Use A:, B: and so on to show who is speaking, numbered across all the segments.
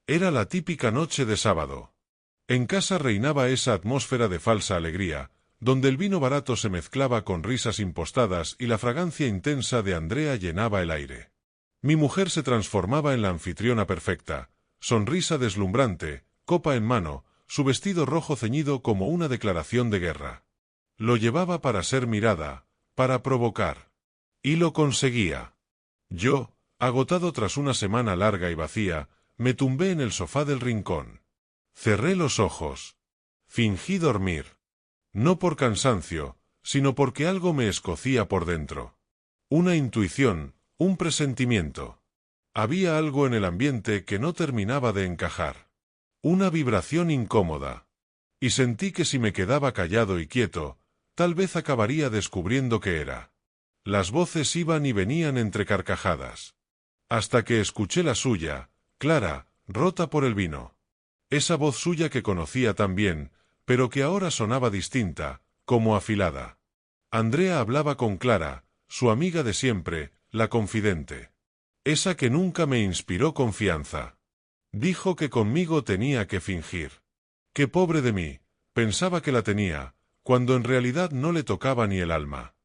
A: Era la típica noche de sábado. En casa reinaba esa atmósfera de falsa alegría, donde el vino barato se mezclaba con risas impostadas y la fragancia intensa de Andrea llenaba el aire. Mi mujer se transformaba en la anfitriona perfecta, sonrisa deslumbrante, copa en mano, su vestido rojo ceñido como una declaración de guerra. Lo llevaba para ser mirada, para provocar. Y lo conseguía. Yo, agotado tras una semana larga y vacía, me tumbé en el sofá del rincón. Cerré los ojos. Fingí dormir. No por cansancio, sino porque algo me escocía por dentro. Una intuición, un presentimiento. Había algo en el ambiente que no terminaba de encajar. Una vibración incómoda. Y sentí que si me quedaba callado y quieto, tal vez acabaría descubriendo qué era. Las voces iban y venían entre carcajadas. Hasta que escuché la suya, clara, rota por el vino. Esa voz suya que conocía tan bien, pero que ahora sonaba distinta, como afilada. Andrea hablaba con Clara, su amiga de siempre, la confidente. Esa que nunca me inspiró confianza. Dijo que conmigo tenía que fingir. Qué pobre de mí, pensaba que la tenía, cuando en realidad no le tocaba ni el alma.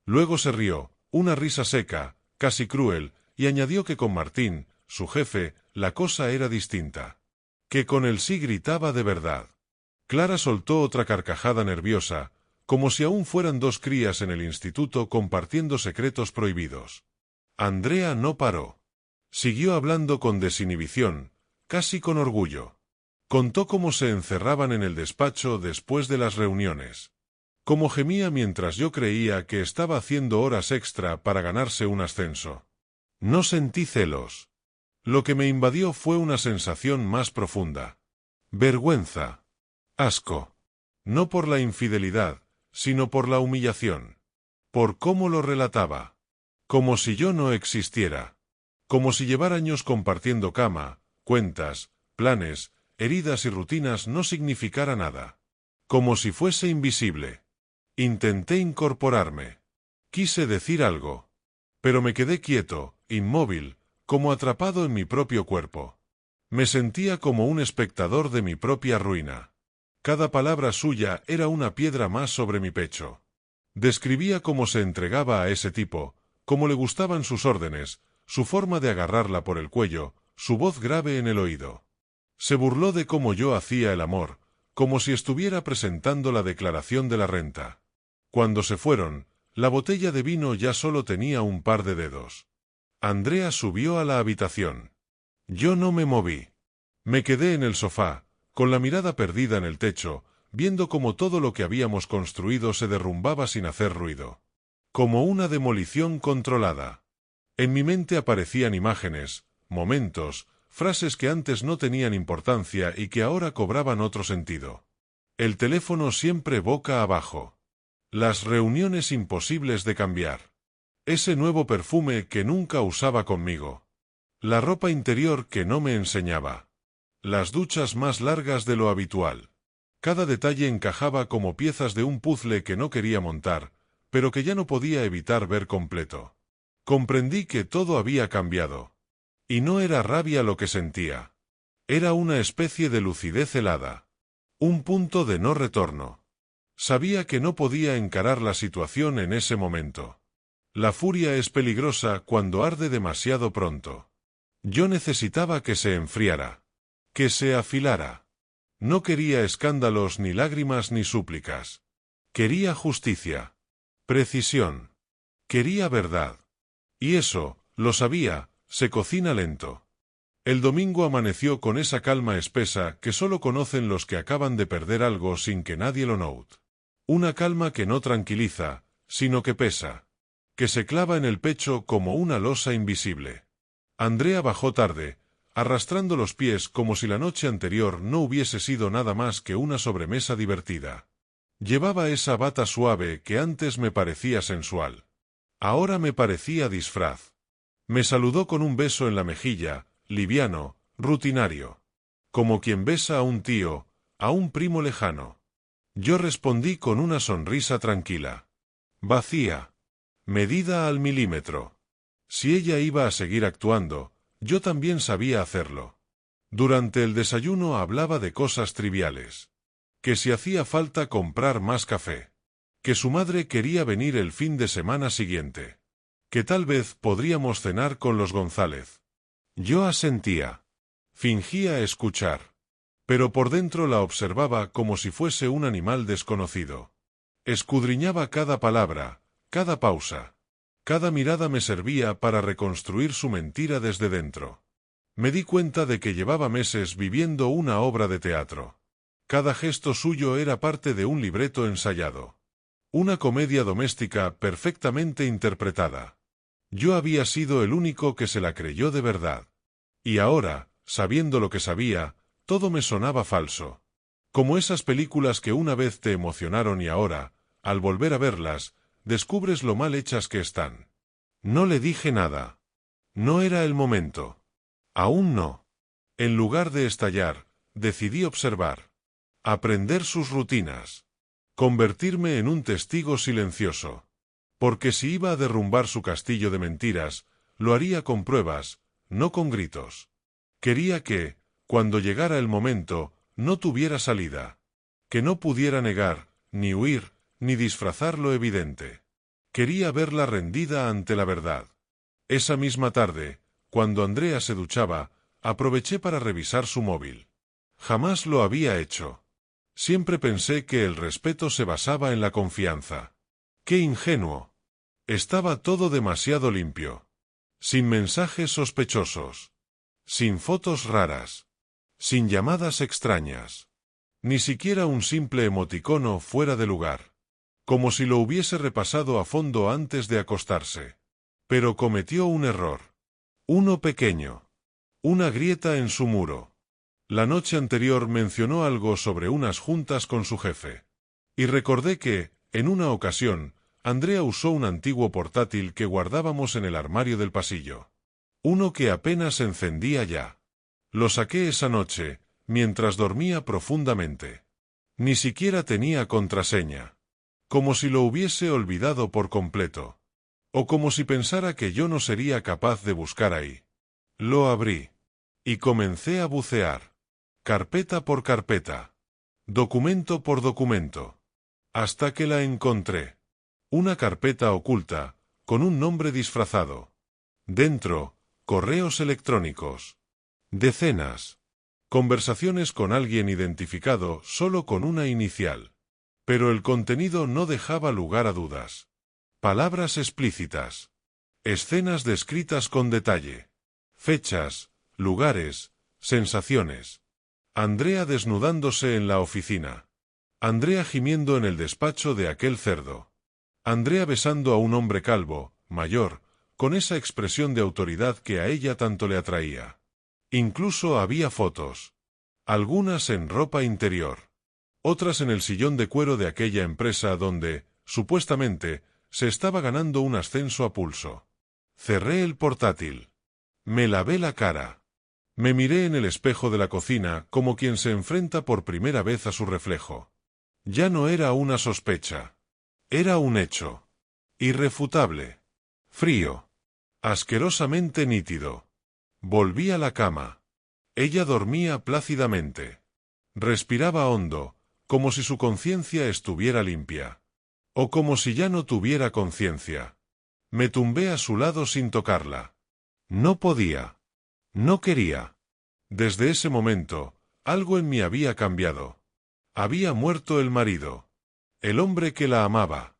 A: Luego se rió, una risa seca, casi cruel, y añadió que con Martín, su jefe, la cosa era distinta. Que con él sí gritaba de verdad. Clara soltó otra carcajada nerviosa, como si aún fueran dos crías en el instituto compartiendo secretos prohibidos. Andrea no paró. Siguió hablando con desinhibición, casi con orgullo. Contó cómo se encerraban en el despacho después de las reuniones. Cómo gemía mientras yo creía que estaba haciendo horas extra para ganarse un ascenso. No sentí celos. Lo que me invadió fue una sensación más profunda. Vergüenza. Asco. No por la infidelidad, sino por la humillación. Por cómo lo relataba. Como si yo no existiera. Como si llevar años compartiendo cama, cuentas, planes, heridas y rutinas no significara nada. Como si fuese invisible. Intenté incorporarme. Quise decir algo. Pero me quedé quieto, inmóvil, como atrapado en mi propio cuerpo. Me sentía como un espectador de mi propia ruina. Cada palabra suya era una piedra más sobre mi pecho. Describía cómo se entregaba a ese tipo, cómo le gustaban sus órdenes, su forma de agarrarla por el cuello, su voz grave en el oído. Se burló de cómo yo hacía el amor, como si estuviera presentando la declaración de la renta. Cuando se fueron, la botella de vino ya solo tenía un par de dedos. Andrea subió a la habitación. Yo no me moví. Me quedé en el sofá, con la mirada perdida en el techo, viendo cómo todo lo que habíamos construido se derrumbaba sin hacer ruido. Como una demolición controlada. En mi mente aparecían imágenes, momentos, frases que antes no tenían importancia y que ahora cobraban otro sentido. El teléfono siempre boca abajo. Las reuniones imposibles de cambiar. Ese nuevo perfume que nunca usaba conmigo. La ropa interior que no me enseñaba. Las duchas más largas de lo habitual. Cada detalle encajaba como piezas de un puzzle que no quería montar, pero que ya no podía evitar ver completo. Comprendí que todo había cambiado. Y no era rabia lo que sentía. Era una especie de lucidez helada. Un punto de no retorno. Sabía que no podía encarar la situación en ese momento. La furia es peligrosa cuando arde demasiado pronto. Yo necesitaba que se enfriara. Que se afilara. No quería escándalos ni lágrimas ni súplicas. Quería justicia. Precisión. Quería verdad. Y eso, lo sabía, se cocina lento. El domingo amaneció con esa calma espesa que solo conocen los que acaban de perder algo sin que nadie lo note. Una calma que no tranquiliza, sino que pesa. Que se clava en el pecho como una losa invisible. Andrea bajó tarde, arrastrando los pies como si la noche anterior no hubiese sido nada más que una sobremesa divertida. Llevaba esa bata suave que antes me parecía sensual. Ahora me parecía disfraz. Me saludó con un beso en la mejilla, liviano, rutinario. Como quien besa a un tío, a un primo lejano. Yo respondí con una sonrisa tranquila. Vacía. Medida al milímetro. Si ella iba a seguir actuando, yo también sabía hacerlo. Durante el desayuno hablaba de cosas triviales. Que si hacía falta comprar más café. Que su madre quería venir el fin de semana siguiente. Que tal vez podríamos cenar con los González. Yo asentía. Fingía escuchar. Pero por dentro la observaba como si fuese un animal desconocido. Escudriñaba cada palabra, cada pausa. Cada mirada me servía para reconstruir su mentira desde dentro. Me di cuenta de que llevaba meses viviendo una obra de teatro. Cada gesto suyo era parte de un libreto ensayado. Una comedia doméstica perfectamente interpretada. Yo había sido el único que se la creyó de verdad. Y ahora, sabiendo lo que sabía, todo me sonaba falso. Como esas películas que una vez te emocionaron y ahora, al volver a verlas, descubres lo mal hechas que están. No le dije nada. No era el momento. Aún no. En lugar de estallar, decidí observar. Aprender sus rutinas. Convertirme en un testigo silencioso. Porque si iba a derrumbar su castillo de mentiras, lo haría con pruebas, no con gritos. Quería que, cuando llegara el momento, no tuviera salida. Que no pudiera negar, ni huir, ni disfrazar lo evidente. Quería verla rendida ante la verdad. Esa misma tarde, cuando Andrea se duchaba, aproveché para revisar su móvil. Jamás lo había hecho. Siempre pensé que el respeto se basaba en la confianza. ¡Qué ingenuo! Estaba todo demasiado limpio. Sin mensajes sospechosos. Sin fotos raras. Sin llamadas extrañas. Ni siquiera un simple emoticono fuera de lugar. Como si lo hubiese repasado a fondo antes de acostarse. Pero cometió un error. Uno pequeño. Una grieta en su muro. La noche anterior mencionó algo sobre unas juntas con su jefe. Y recordé que, en una ocasión, Andrea usó un antiguo portátil que guardábamos en el armario del pasillo. Uno que apenas encendía ya. Lo saqué esa noche, mientras dormía profundamente. Ni siquiera tenía contraseña. Como si lo hubiese olvidado por completo. O como si pensara que yo no sería capaz de buscar ahí. Lo abrí. Y comencé a bucear. Carpeta por carpeta. Documento por documento. Hasta que la encontré. Una carpeta oculta, con un nombre disfrazado. Dentro, correos electrónicos. Decenas. Conversaciones con alguien identificado solo con una inicial. Pero el contenido no dejaba lugar a dudas. Palabras explícitas. Escenas descritas con detalle. Fechas, lugares, sensaciones. Andrea desnudándose en la oficina. Andrea gimiendo en el despacho de aquel cerdo. Andrea besando a un hombre calvo, mayor, con esa expresión de autoridad que a ella tanto le atraía. Incluso había fotos. Algunas en ropa interior. Otras en el sillón de cuero de aquella empresa donde, supuestamente, se estaba ganando un ascenso a pulso. Cerré el portátil. Me lavé la cara. Me miré en el espejo de la cocina como quien se enfrenta por primera vez a su reflejo. Ya no era una sospecha. Era un hecho. Irrefutable. Frío. Asquerosamente nítido. Volví a la cama. Ella dormía plácidamente. Respiraba hondo, como si su conciencia estuviera limpia. O como si ya no tuviera conciencia. Me tumbé a su lado sin tocarla. No podía. No quería. Desde ese momento, algo en mí había cambiado. Había muerto el marido. El hombre que la amaba.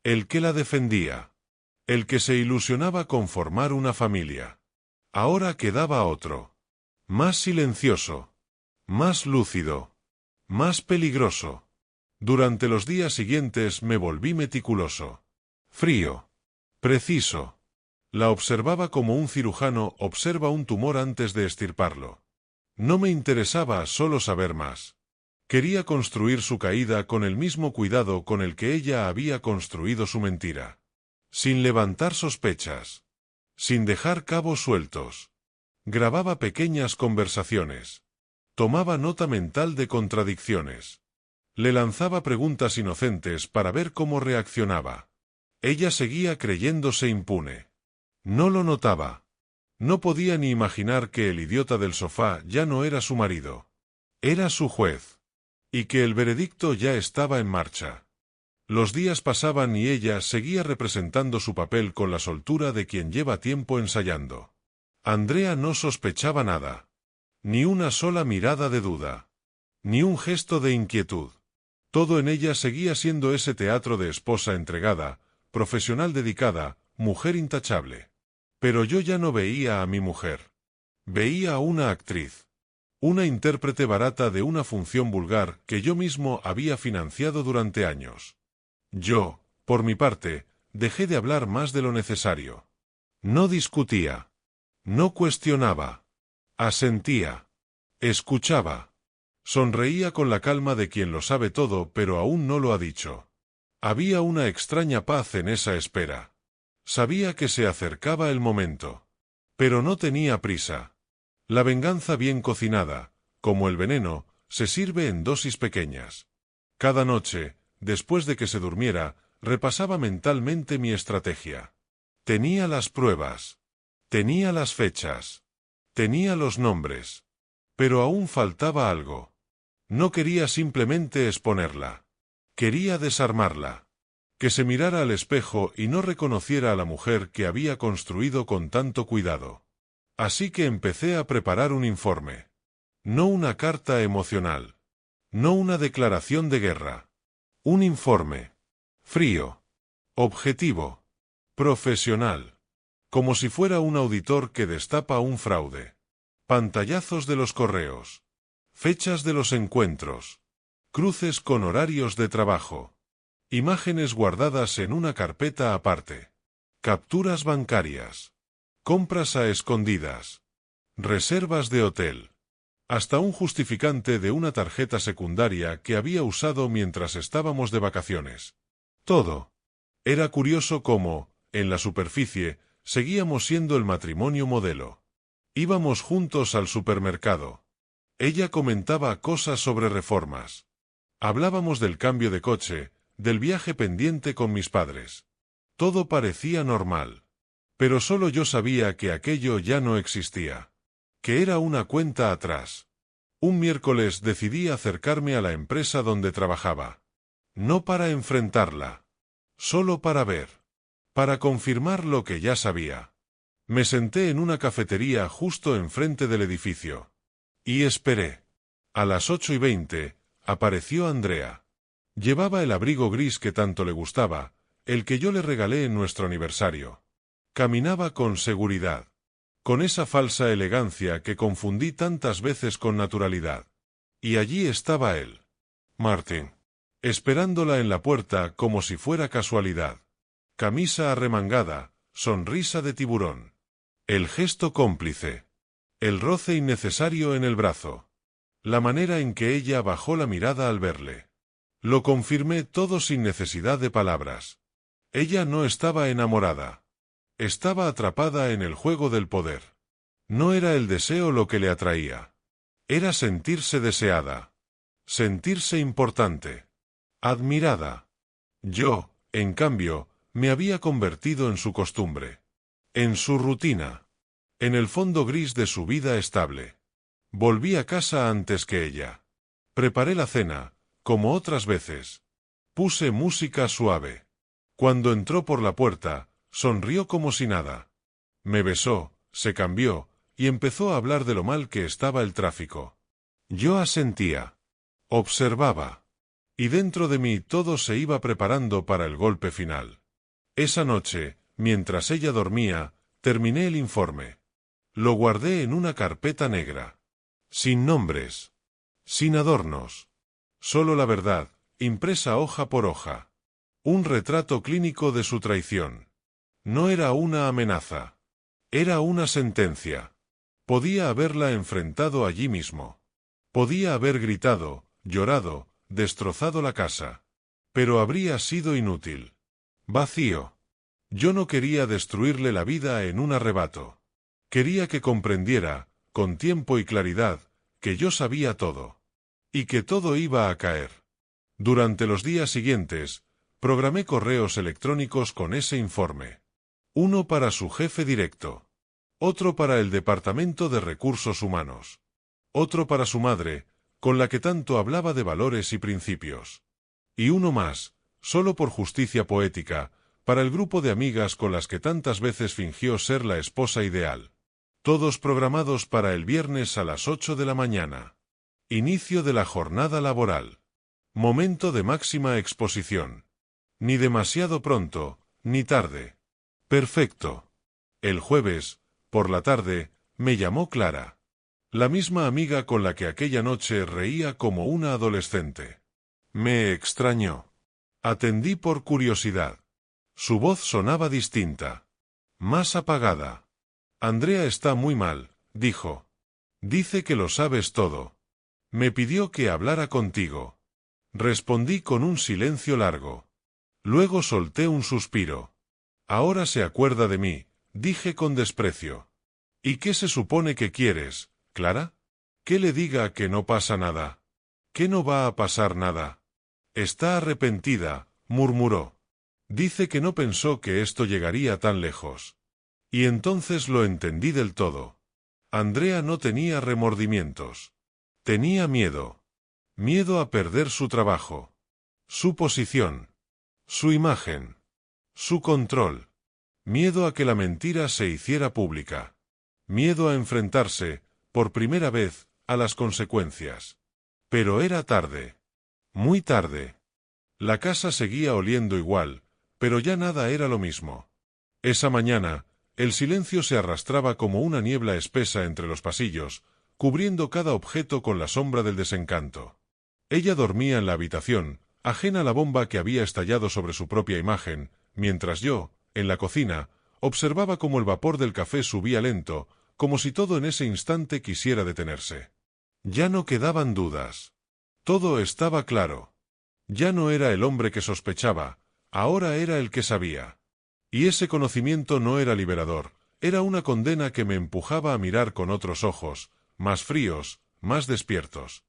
A: El que la defendía. El que se ilusionaba con formar una familia. Ahora quedaba otro. Más silencioso. Más lúcido. Más peligroso. Durante los días siguientes me volví meticuloso. Frío. Preciso. La observaba como un cirujano observa un tumor antes de extirparlo. No me interesaba solo saber más. Quería construir su caída con el mismo cuidado con el que ella había construido su mentira. Sin levantar sospechas. Sin dejar cabos sueltos. Grababa pequeñas conversaciones. Tomaba nota mental de contradicciones. Le lanzaba preguntas inocentes para ver cómo reaccionaba. Ella seguía creyéndose impune. No lo notaba. No podía ni imaginar que el idiota del sofá ya no era su marido. Era su juez. Y que el veredicto ya estaba en marcha. Los días pasaban y ella seguía representando su papel con la soltura de quien lleva tiempo ensayando. Andrea no sospechaba nada. Ni una sola mirada de duda. Ni un gesto de inquietud. Todo en ella seguía siendo ese teatro de esposa entregada, profesional dedicada, mujer intachable. Pero yo ya no veía a mi mujer. Veía a una actriz. Una intérprete barata de una función vulgar que yo mismo había financiado durante años. Yo, por mi parte, dejé de hablar más de lo necesario. No discutía. No cuestionaba. Asentía. Escuchaba. Sonreía con la calma de quien lo sabe todo pero aún no lo ha dicho. Había una extraña paz en esa espera. Sabía que se acercaba el momento. Pero no tenía prisa. La venganza bien cocinada, como el veneno, se sirve en dosis pequeñas. Cada noche, después de que se durmiera, repasaba mentalmente mi estrategia. Tenía las pruebas. Tenía las fechas. Tenía los nombres. Pero aún faltaba algo. No quería simplemente exponerla. Quería desarmarla. Que se mirara al espejo y no reconociera a la mujer que había construido con tanto cuidado. Así que empecé a preparar un informe. No una carta emocional. No una declaración de guerra. Un informe. Frío. Objetivo. Profesional. Como si fuera un auditor que destapa un fraude. Pantallazos de los correos. Fechas de los encuentros. Cruces con horarios de trabajo. Imágenes guardadas en una carpeta aparte. Capturas bancarias. Compras a escondidas. Reservas de hotel. Hasta un justificante de una tarjeta secundaria que había usado mientras estábamos de vacaciones. Todo. Era curioso cómo, en la superficie, seguíamos siendo el matrimonio modelo. Íbamos juntos al supermercado. Ella comentaba cosas sobre reformas. Hablábamos del cambio de coche, del viaje pendiente con mis padres. Todo parecía normal. Pero solo yo sabía que aquello ya no existía. Que era una cuenta atrás. Un miércoles decidí acercarme a la empresa donde trabajaba. No para enfrentarla. Solo para ver. Para confirmar lo que ya sabía. Me senté en una cafetería justo enfrente del edificio. Y esperé. A las 8:20, apareció Andrea. Llevaba el abrigo gris que tanto le gustaba, el que yo le regalé en nuestro aniversario. Caminaba con seguridad. Con esa falsa elegancia que confundí tantas veces con naturalidad. Y allí estaba él. Martin. Esperándola en la puerta como si fuera casualidad. Camisa arremangada, sonrisa de tiburón. El gesto cómplice. El roce innecesario en el brazo. La manera en que ella bajó la mirada al verle. Lo confirmé todo sin necesidad de palabras. Ella no estaba enamorada. Estaba atrapada en el juego del poder. No era el deseo lo que le atraía. Era sentirse deseada. Sentirse importante. Admirada. Yo, en cambio, me había convertido en su costumbre. En su rutina. En el fondo gris de su vida estable. Volví a casa antes que ella. Preparé la cena, como otras veces. Puse música suave. Cuando entró por la puerta, sonrió como si nada. Me besó, se cambió, y empezó a hablar de lo mal que estaba el tráfico. Yo asentía. Observaba. Y dentro de mí todo se iba preparando para el golpe final. Esa noche, mientras ella dormía, terminé el informe. Lo guardé en una carpeta negra. Sin nombres. Sin adornos. Solo la verdad, impresa hoja por hoja. Un retrato clínico de su traición. No era una amenaza. Era una sentencia. Podía haberla enfrentado allí mismo. Podía haber gritado, llorado, destrozado la casa. Pero habría sido inútil. Vacío. Yo no quería destruirle la vida en un arrebato. Quería que comprendiera, con tiempo y claridad, que yo sabía todo. Y que todo iba a caer. Durante los días siguientes, programé correos electrónicos con ese informe. Uno para su jefe directo. otro para el Departamento de Recursos Humanos, otro para su madre, con la que tanto hablaba de valores y principios, y uno más, solo por justicia poética, para el grupo de amigas con las que tantas veces fingió ser la esposa ideal. Todos programados para el viernes a las 8 de la mañana. Inicio de la jornada laboral. Momento de máxima exposición. Ni demasiado pronto, ni tarde. Perfecto. El jueves, por la tarde, me llamó Clara. La misma amiga con la que aquella noche reía como una adolescente. Me extrañó. Atendí por curiosidad. Su voz sonaba distinta. Más apagada. Andrea está muy mal, dijo. Dice que lo sabes todo. Me pidió que hablara contigo. Respondí con un silencio largo. Luego solté un suspiro. Ahora se acuerda de mí, dije con desprecio. ¿Y qué se supone que quieres, Clara? ¿Que le diga que no pasa nada? ¿Que no va a pasar nada? Está arrepentida, murmuró. Dice que no pensó que esto llegaría tan lejos. Y entonces lo entendí del todo. Andrea no tenía remordimientos. Tenía miedo. Miedo a perder su trabajo, su posición, su imagen, su control. Miedo a que la mentira se hiciera pública. Miedo a enfrentarse, por primera vez, a las consecuencias. Pero era tarde. Muy tarde. La casa seguía oliendo igual, pero ya nada era lo mismo. Esa mañana, el silencio se arrastraba como una niebla espesa entre los pasillos, cubriendo cada objeto con la sombra del desencanto. Ella dormía en la habitación, ajena a la bomba que había estallado sobre su propia imagen, mientras yo, en la cocina, observaba cómo el vapor del café subía lento, como si todo en ese instante quisiera detenerse. Ya no quedaban dudas. Todo estaba claro. Ya no era el hombre que sospechaba, ahora era el que sabía. Y ese conocimiento no era liberador, era una condena que me empujaba a mirar con otros ojos, más fríos, más despiertos.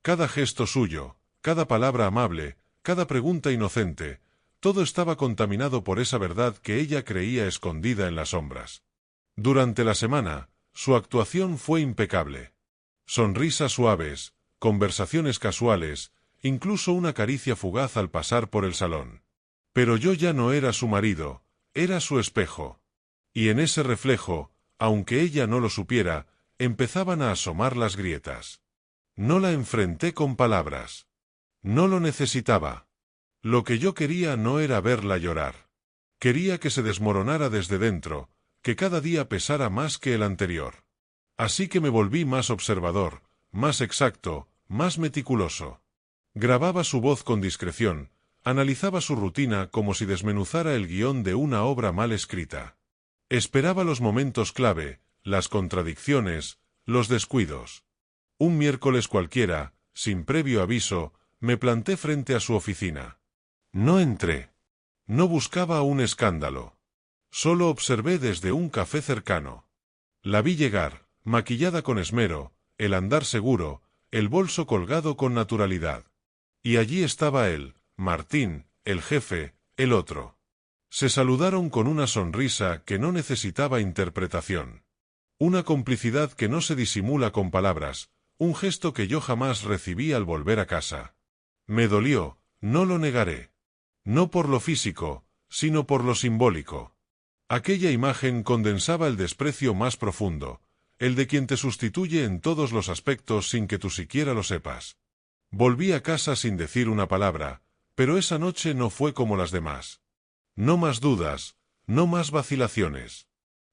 A: Cada gesto suyo, cada palabra amable, cada pregunta inocente, todo estaba contaminado por esa verdad que ella creía escondida en las sombras. Durante la semana, su actuación fue impecable. Sonrisas suaves, conversaciones casuales, incluso una caricia fugaz al pasar por el salón. Pero yo ya no era su marido, era su espejo. Y en ese reflejo, aunque ella no lo supiera, empezaban a asomar las grietas. No la enfrenté con palabras. No lo necesitaba. Lo que yo quería no era verla llorar. Quería que se desmoronara desde dentro, que cada día pesara más que el anterior. Así que me volví más observador, más exacto, más meticuloso. Grababa su voz con discreción, analizaba su rutina como si desmenuzara el guión de una obra mal escrita. Esperaba los momentos clave, las contradicciones, los descuidos. Un miércoles cualquiera, sin previo aviso, me planté frente a su oficina. No entré. No buscaba un escándalo. Solo observé desde un café cercano. La vi llegar, maquillada con esmero, el andar seguro, el bolso colgado con naturalidad. Y allí estaba él, Martín, el jefe, el otro. Se saludaron con una sonrisa que no necesitaba interpretación. Una complicidad que no se disimula con palabras, un gesto que yo jamás recibí al volver a casa. Me dolió, no lo negaré. No por lo físico, sino por lo simbólico. Aquella imagen condensaba el desprecio más profundo, el de quien te sustituye en todos los aspectos sin que tú siquiera lo sepas. Volví a casa sin decir una palabra, pero esa noche no fue como las demás. No más dudas, no más vacilaciones.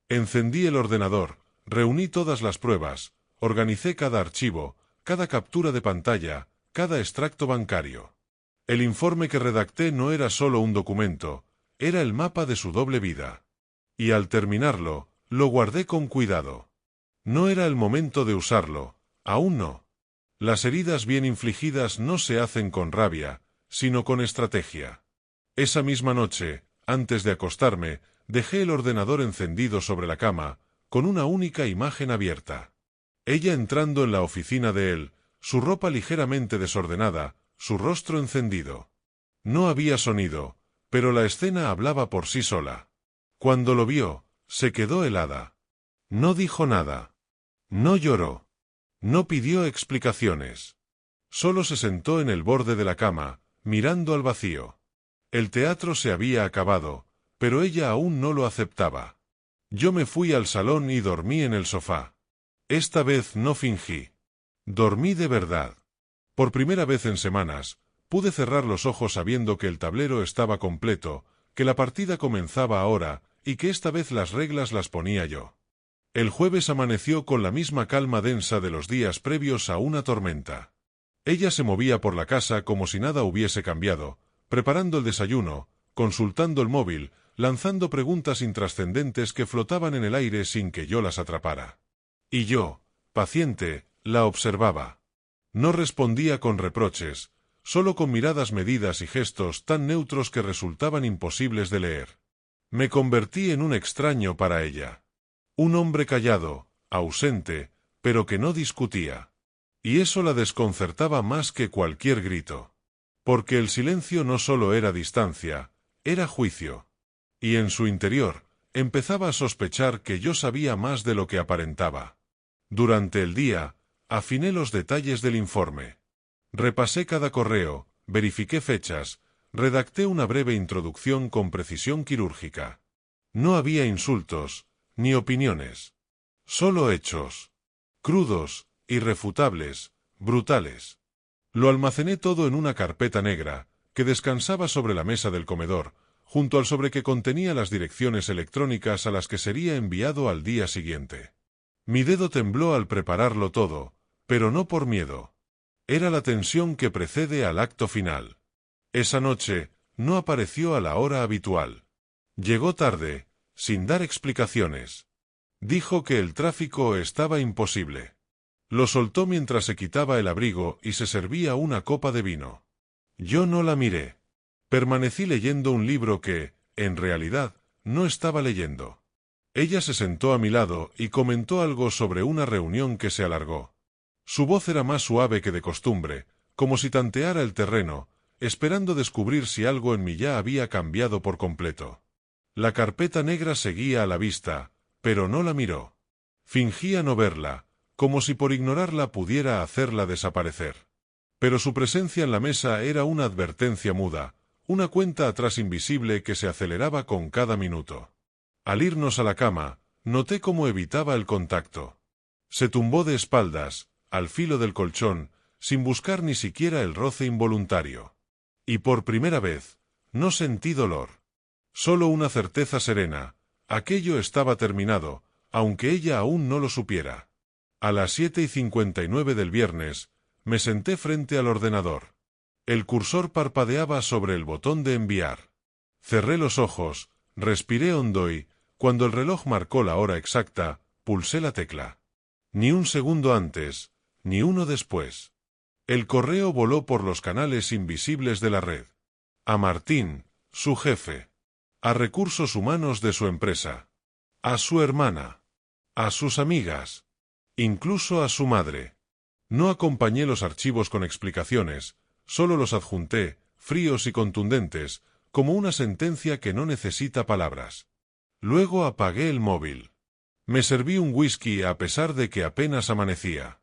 A: Encendí el ordenador, reuní todas las pruebas, organicé cada archivo, cada captura de pantalla, cada extracto bancario. El informe que redacté no era solo un documento, era el mapa de su doble vida. Y al terminarlo, lo guardé con cuidado. No era el momento de usarlo, aún no. Las heridas bien infligidas no se hacen con rabia, sino con estrategia. Esa misma noche, antes de acostarme, dejé el ordenador encendido sobre la cama, con una única imagen abierta. Ella entrando en la oficina de él, su ropa ligeramente desordenada, su rostro encendido. No había sonido, pero la escena hablaba por sí sola. Cuando lo vio, se quedó helada. No dijo nada. No lloró. No pidió explicaciones. Solo se sentó en el borde de la cama, mirando al vacío. El teatro se había acabado, pero ella aún no lo aceptaba. Yo me fui al salón y dormí en el sofá. Esta vez no fingí. Dormí de verdad. Por primera vez en semanas, pude cerrar los ojos sabiendo que el tablero estaba completo, que la partida comenzaba ahora, y que esta vez las reglas las ponía yo. El jueves amaneció con la misma calma densa de los días previos a una tormenta. Ella se movía por la casa como si nada hubiese cambiado, preparando el desayuno, consultando el móvil, lanzando preguntas intrascendentes que flotaban en el aire sin que yo las atrapara. Y yo, paciente, la observaba. No respondía con reproches, solo con miradas medidas y gestos tan neutros que resultaban imposibles de leer. Me convertí en un extraño para ella. Un hombre callado, ausente, pero que no discutía. Y eso la desconcertaba más que cualquier grito. Porque el silencio no solo era distancia, era juicio. Y en su interior, empezaba a sospechar que yo sabía más de lo que aparentaba. Durante el día, afiné los detalles del informe. Repasé cada correo, verifiqué fechas, redacté una breve introducción con precisión quirúrgica. No había insultos, ni opiniones. Solo hechos. Crudos, irrefutables, brutales. Lo almacené todo en una carpeta negra, que descansaba sobre la mesa del comedor, junto al sobre que contenía las direcciones electrónicas a las que sería enviado al día siguiente. Mi dedo tembló al prepararlo todo, pero no por miedo. Era la tensión que precede al acto final. Esa noche, no apareció a la hora habitual. Llegó tarde, sin dar explicaciones. Dijo que el tráfico estaba imposible. Lo soltó mientras se quitaba el abrigo y se servía una copa de vino. Yo no la miré. Permanecí leyendo un libro que, en realidad, no estaba leyendo. Ella se sentó a mi lado y comentó algo sobre una reunión que se alargó. Su voz era más suave que de costumbre, como si tanteara el terreno, esperando descubrir si algo en mí ya había cambiado por completo. La carpeta negra seguía a la vista, pero no la miró. Fingía no verla, como si por ignorarla pudiera hacerla desaparecer. Pero su presencia en la mesa era una advertencia muda, una cuenta atrás invisible que se aceleraba con cada minuto. Al irnos a la cama, noté cómo evitaba el contacto. Se tumbó de espaldas, al filo del colchón, sin buscar ni siquiera el roce involuntario. Y por primera vez, no sentí dolor. Solo una certeza serena: aquello estaba terminado, aunque ella aún no lo supiera. A las 7:59 del viernes, me senté frente al ordenador. El cursor parpadeaba sobre el botón de enviar. Cerré los ojos, respiré hondo y, cuando el reloj marcó la hora exacta, pulsé la tecla. Ni un segundo antes, ni uno después. El correo voló por los canales invisibles de la red. A Martín, su jefe. A recursos humanos de su empresa. A su hermana. A sus amigas. Incluso a su madre. No acompañé los archivos con explicaciones, solo los adjunté, fríos y contundentes, como una sentencia que no necesita palabras. Luego apagué el móvil. Me serví un whisky a pesar de que apenas amanecía.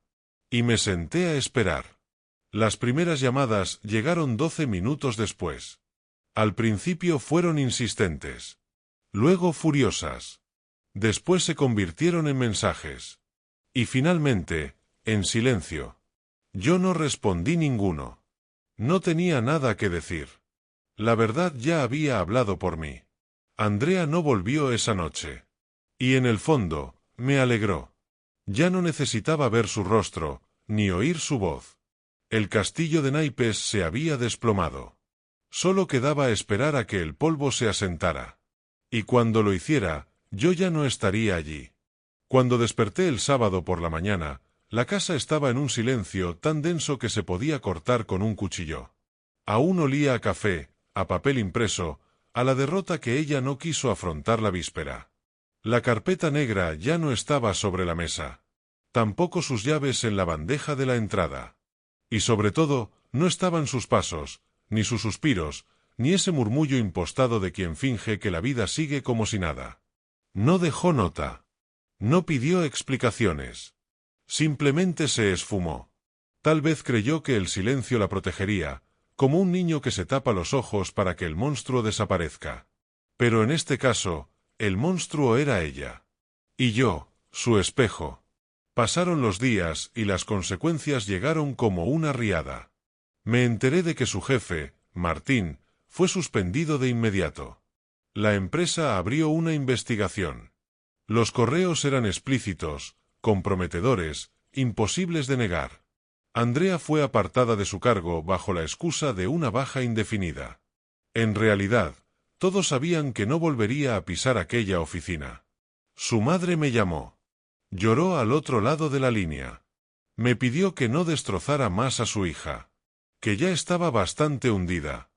A: Y me senté a esperar. Las primeras llamadas llegaron 12 minutos después. Al principio fueron insistentes. Luego furiosas. Después se convirtieron en mensajes. Y finalmente, en silencio. Yo no respondí ninguno. No tenía nada que decir. La verdad ya había hablado por mí. Andrea no volvió esa noche. Y en el fondo, me alegró. Ya no necesitaba ver su rostro, ni oír su voz. El castillo de naipes se había desplomado. Solo quedaba esperar a que el polvo se asentara. Y cuando lo hiciera, yo ya no estaría allí. Cuando desperté el sábado por la mañana, la casa estaba en un silencio tan denso que se podía cortar con un cuchillo. Aún olía a café, a papel impreso, a la derrota que ella no quiso afrontar la víspera. La carpeta negra ya no estaba sobre la mesa. Tampoco sus llaves en la bandeja de la entrada. Y sobre todo, no estaban sus pasos, ni sus suspiros, ni ese murmullo impostado de quien finge que la vida sigue como si nada. No dejó nota. No pidió explicaciones. Simplemente se esfumó. Tal vez creyó que el silencio la protegería, como un niño que se tapa los ojos para que el monstruo desaparezca. Pero en este caso, el monstruo era ella. Y yo, su espejo. Pasaron los días y las consecuencias llegaron como una riada. Me enteré de que su jefe, Martín, fue suspendido de inmediato. La empresa abrió una investigación. Los correos eran explícitos, comprometedores, imposibles de negar. Andrea fue apartada de su cargo bajo la excusa de una baja indefinida. En realidad, todos sabían que no volvería a pisar aquella oficina. Su madre me llamó. Lloró al otro lado de la línea. Me pidió que no destrozara más a su hija, que ya estaba bastante hundida.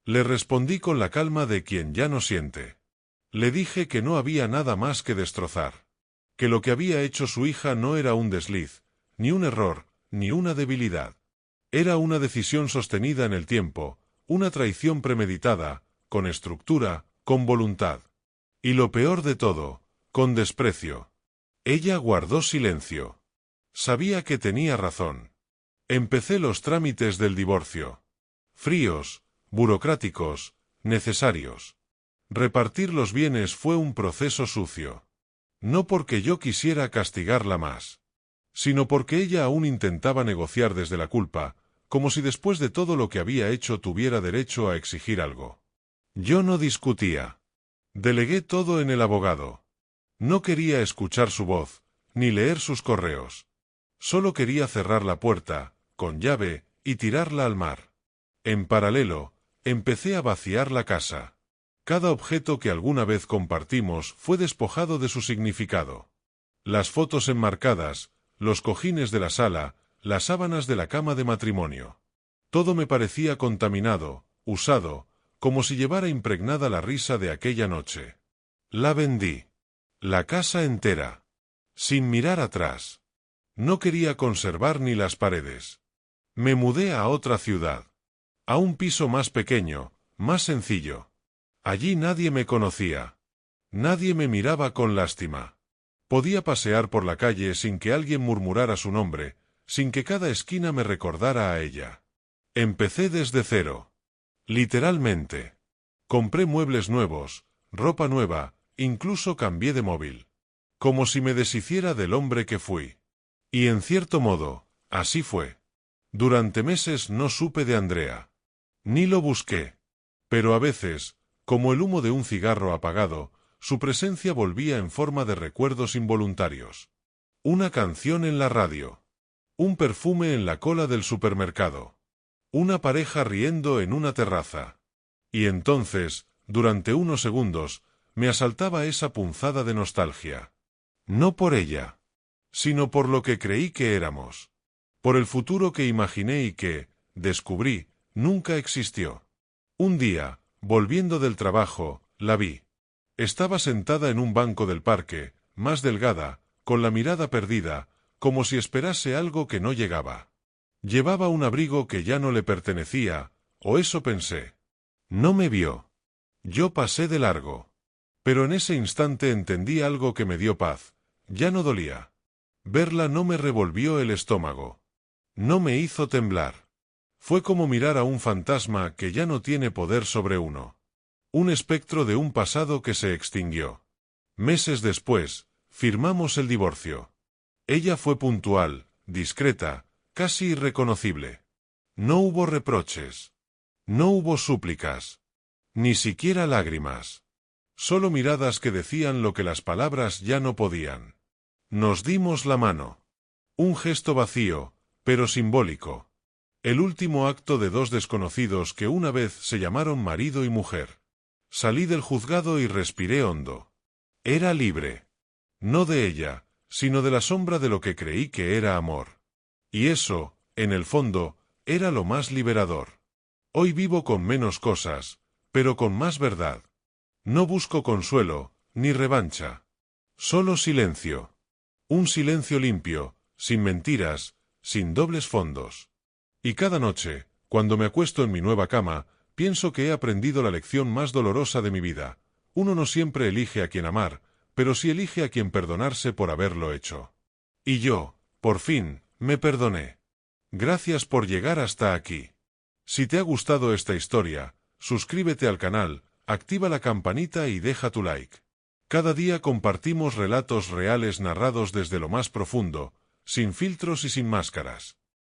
A: Le respondí con la calma de quien ya no siente. Le dije que no había nada más que destrozar, que lo que había hecho su hija no era un desliz, ni un error, ni una debilidad. Era una decisión sostenida en el tiempo, una traición premeditada, con estructura, con voluntad. Y lo peor de todo, con desprecio. Ella guardó silencio. Sabía que tenía razón. Empecé los trámites del divorcio. Fríos, burocráticos, necesarios. Repartir los bienes fue un proceso sucio. No porque yo quisiera castigarla más, sino porque ella aún intentaba negociar desde la culpa, como si después de todo lo que había hecho tuviera derecho a exigir algo. Yo no discutía. Delegué todo en el abogado. No quería escuchar su voz, ni leer sus correos. Solo quería cerrar la puerta, con llave, y tirarla al mar. En paralelo, empecé a vaciar la casa. Cada objeto que alguna vez compartimos fue despojado de su significado. Las fotos enmarcadas, los cojines de la sala, las sábanas de la cama de matrimonio. Todo me parecía contaminado, usado, como si llevara impregnada la risa de aquella noche. La vendí. La casa entera. Sin mirar atrás. No quería conservar ni las paredes. Me mudé a otra ciudad. A un piso más pequeño, más sencillo. Allí nadie me conocía. Nadie me miraba con lástima. Podía pasear por la calle sin que alguien murmurara su nombre, sin que cada esquina me recordara a ella. Empecé desde cero. Literalmente. Compré muebles nuevos, ropa nueva, incluso cambié de móvil. Como si me deshiciera del hombre que fui. Y en cierto modo, así fue. Durante meses no supe de Andrea. Ni lo busqué. Pero a veces, como el humo de un cigarro apagado, su presencia volvía en forma de recuerdos involuntarios. Una canción en la radio. Un perfume en la cola del supermercado. Una pareja riendo en una terraza. Y entonces, durante unos segundos, me asaltaba esa punzada de nostalgia. No por ella, sino por lo que creí que éramos. Por el futuro que imaginé y que, descubrí, nunca existió. Un día, volviendo del trabajo, la vi. Estaba sentada en un banco del parque, más delgada, con la mirada perdida, como si esperase algo que no llegaba. Llevaba un abrigo que ya no le pertenecía, o eso pensé. No me vio. Yo pasé de largo. Pero en ese instante entendí algo que me dio paz. Ya no dolía. Verla no me revolvió el estómago. No me hizo temblar. Fue como mirar a un fantasma que ya no tiene poder sobre uno. Un espectro de un pasado que se extinguió. Meses después, firmamos el divorcio. Ella fue puntual, discreta, casi irreconocible. No hubo reproches. No hubo súplicas. Ni siquiera lágrimas. Solo miradas que decían lo que las palabras ya no podían. Nos dimos la mano. Un gesto vacío, pero simbólico. El último acto de dos desconocidos que una vez se llamaron marido y mujer. Salí del juzgado y respiré hondo. Era libre. No de ella, sino de la sombra de lo que creí que era amor. Y eso, en el fondo, era lo más liberador. Hoy vivo con menos cosas, pero con más verdad. No busco consuelo, ni revancha. Solo silencio. Un silencio limpio, sin mentiras, sin dobles fondos. Y cada noche, cuando me acuesto en mi nueva cama, pienso que he aprendido la lección más dolorosa de mi vida. Uno no siempre elige a quien amar, pero sí elige a quien perdonarse por haberlo hecho. Y yo, por fin, me perdoné. Gracias por llegar hasta aquí. Si te ha gustado esta historia, suscríbete al canal, activa la campanita y deja tu like. Cada día compartimos relatos reales narrados desde lo más profundo, sin filtros y sin máscaras.